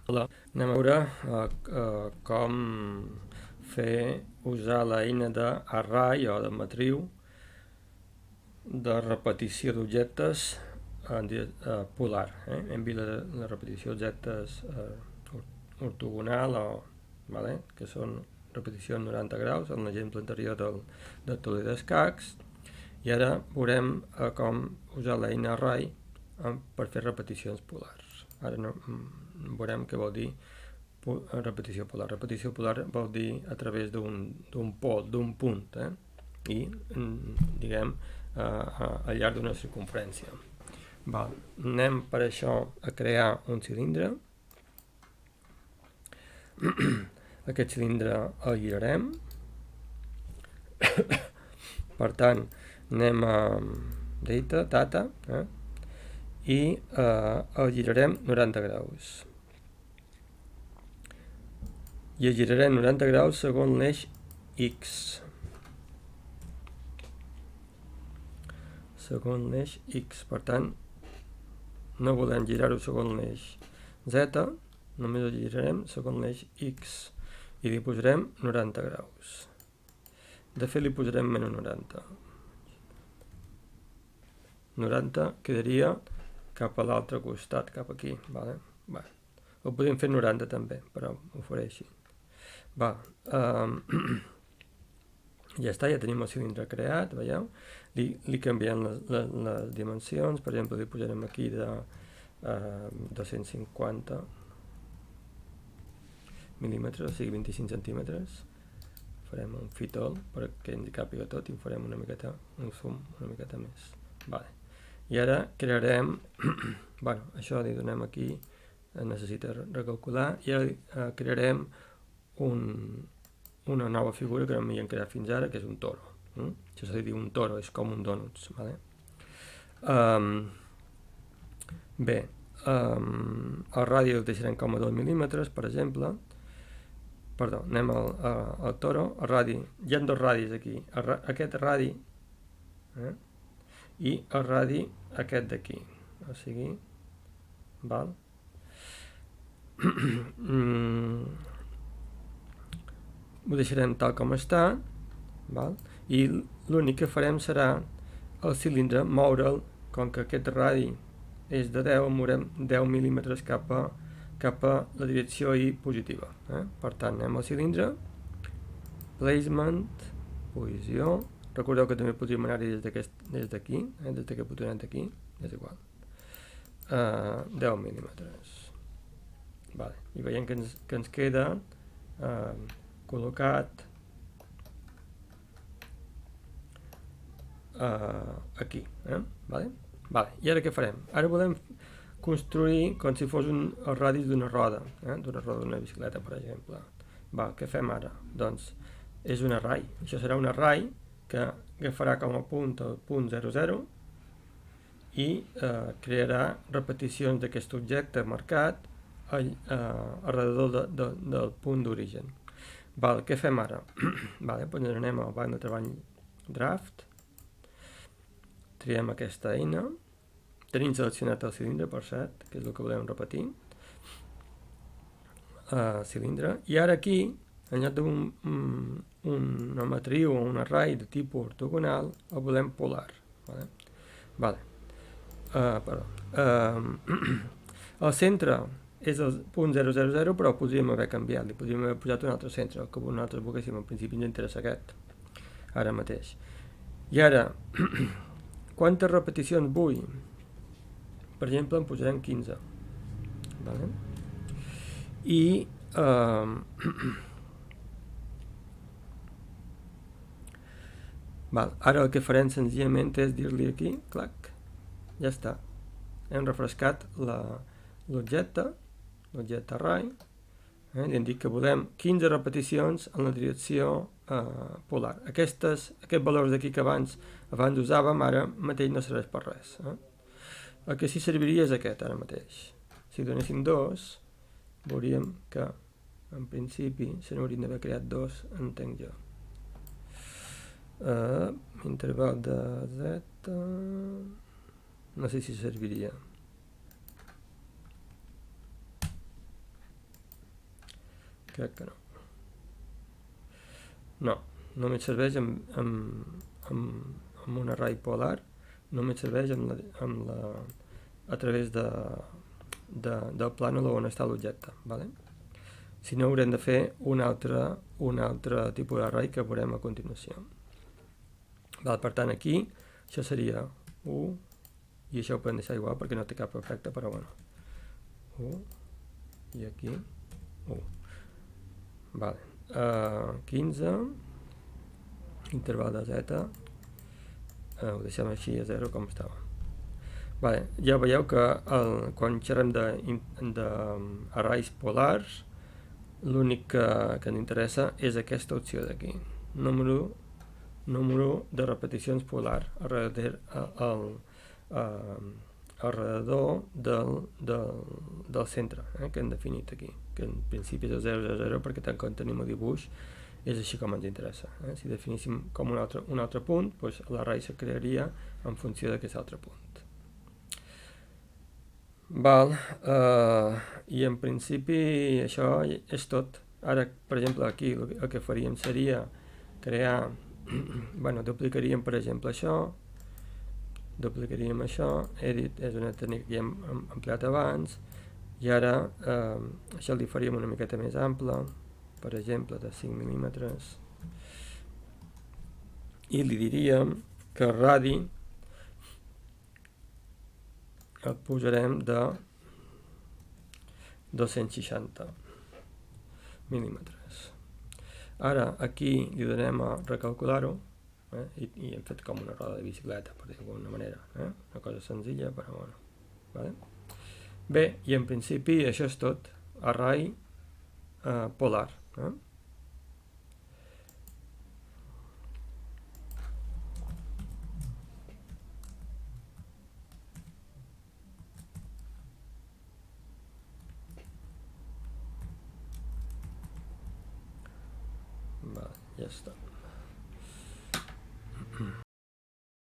Hola. Anem a veure com usar l'eina d'array o de matriu de repetició d'objectes polar. Hem vist la repetició d'objectes ortogonal, vale? Que són repetició en 90 graus, en l'exemple anterior del taulell d'escacs, i ara veurem com usar l'eina array per fer repeticions polars. Ara veurem què vol dir repetició polar. Repetició polar vol dir a través d'un pol, d'un punt, i diguem al llarg d'una circumferència. Val. Anem per això a crear un cilindre. Aquest cilindre el girarem. Per tant, anem a data, i el girarem 90 graus. I el girarem 90 graus segons l'eix X. Segons l'eix X. Per tant, no volem girar-ho segons l'eix Z, només el girarem segons l'eix X. I li posarem 90 graus. De fet, li posarem menys 90. 90 quedaria cap a l'altre costat, cap aquí. Vale? Ho podem fer 90 també, però ho faré així. Ja està, ja tenim el cilindre creat, veieu? Li canviem les dimensions, per exemple, li posarem aquí de 250 mil·límetres, o sigui 25 centímetres. Farem un fitol perquè ens càpiga tot i ho farem un zoom una miqueta més. Vale. I ara crearem, això li donem aquí, necessita recalcular, i ara crearem una nova figura que no m'hi hem creat fins ara, que és un toro. Això se li diu un toro, és com un donuts. Vale? El radi el deixarem com a 2 mil·límetres, per exemple. Perdó, anem al toro. El radi, hi ha dos radis aquí. Aquest radi i el radi aquest d'aquí. O sigui, val? Ho deixarem tal com està, val? I l'únic que farem serà el cilindre moure'l, com que aquest radi és de 10, mourem 10 mil·límetres cap a la direcció I positiva. Per tant, anem al cilindre, placement, posició. Recordeu que també podríem anar-hi des d'aquí, des d'aquest botonet d'aquí, és igual. 10 mil·límetres. Vale. I veiem que ens queda col·locat aquí. Vale? I ara què farem? Ara volem construir com si fos el radis d'una roda, d'una bicicleta, per exemple. Què fem ara? Doncs és un array. Això serà un array que agafarà com a punt el punt 00 i crearà repeticions d'aquest objecte marcat alrededor del punt d'origen. Què fem ara? Doncs anem al banc de treball draft, triem aquesta eina, tenim seleccionat el cilindre, per cert, que és el que volem repetir, cilindre, i ara aquí, en lloc d'una matriu o un array de tipus ortogonal, el volem polar. El centre és el punt 000, però ho podríem haver canviat, li podríem haver posat un altre centre, el que nosaltres volguéssim. En principi ens interessa aquest, ara mateix. I ara, quantes repeticions vull? Per exemple, en posarem 15. Vale? I ara el que farem senzillament és dir-li aquí, clac, ja està. Hem refrescat l'objecte array, li hem dit que volem 15 repeticions en la direcció polar. Aquests valors d'aquí que abans usàvem, ara mateix no serveix per res. El que sí serviria és aquest, ara mateix. Si donéssim 2, veuríem que en principi se n'haurien d'haver creat 2, entenc jo. Interval de Z, no sé si serviria. Crec que no. No, només serveix amb un array polar, només serveix a través del plànol on està l'objecte. Vale? Si no, haurem de fer un altre tipus d'array que veurem a continuació. Val, per tant, aquí això seria 1, i això ho podem deixar igual perquè no té cap efecte, però bueno. 1, i aquí 1. Vale. 15, interval de z, ho deixem així a 0 com estava. Vale. Ja veieu que quan xerrem d'arrays polars, l'únic que ens interessa és aquesta opció d'aquí, número de repeticions polar alrededor del centre, que hem definit aquí, que en principi és el 0, 0, perquè tant com tenim el dibuix és així com ens interessa. Si definíssim com un altre punt, doncs l'array se crearia en funció d'aquest altre punt. Val, i en principi això és tot. Ara, per exemple, aquí el que faríem seria crear, duplicaríem per exemple això, duplicaríem això, edit és una tècnica que ja hem empleat abans, i ara això li faríem una miqueta més ample, per exemple de 5 mil·límetres, i li diríem que el radi el posarem de 260 mil·límetres. Ara aquí li donem a recalcular-ho, i hem fet com una roda de bicicleta, per dir-ho d'alguna manera, una cosa senzilla, però bueno. Vale? Bé, i en principi això és tot, array polar. Vale, ja està.